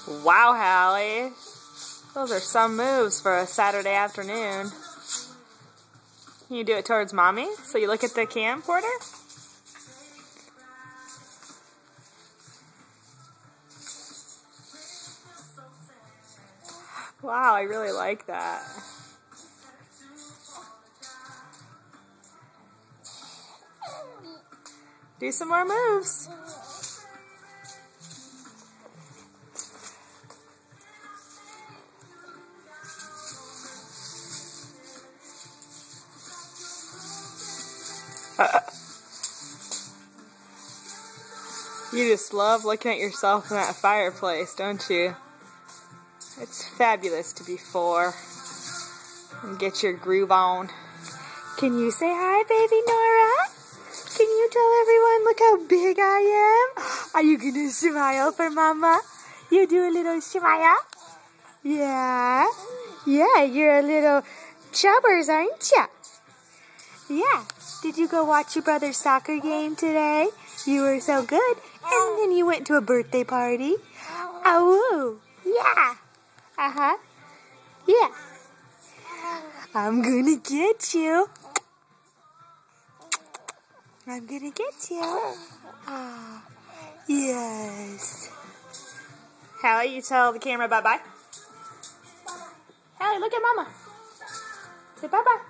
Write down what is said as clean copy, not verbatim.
Wow, Hallie. Those are some moves for a Saturday afternoon. Can you do it towards Mommy? So you look at the camcorder? Wow, I really like that. Do some more moves. You just love looking at yourself in that fireplace, don't you? It's fabulous to be 4 and get your groove on. Can you say hi, baby Nora? Can you tell everyone, look how big I am? Are you going to smile for Mama? You do a little smile? Yeah? Yeah, you're a little chubbers, aren't you? Yeah. Did you go watch your brother's soccer game today? You were so good. And then you went to a birthday party. Oh, yeah. Uh-huh. Yeah. I'm gonna get you. I'm gonna get you. Oh, yes. Hallie, you tell the camera bye-bye. Hallie, look at Mama. Say bye-bye.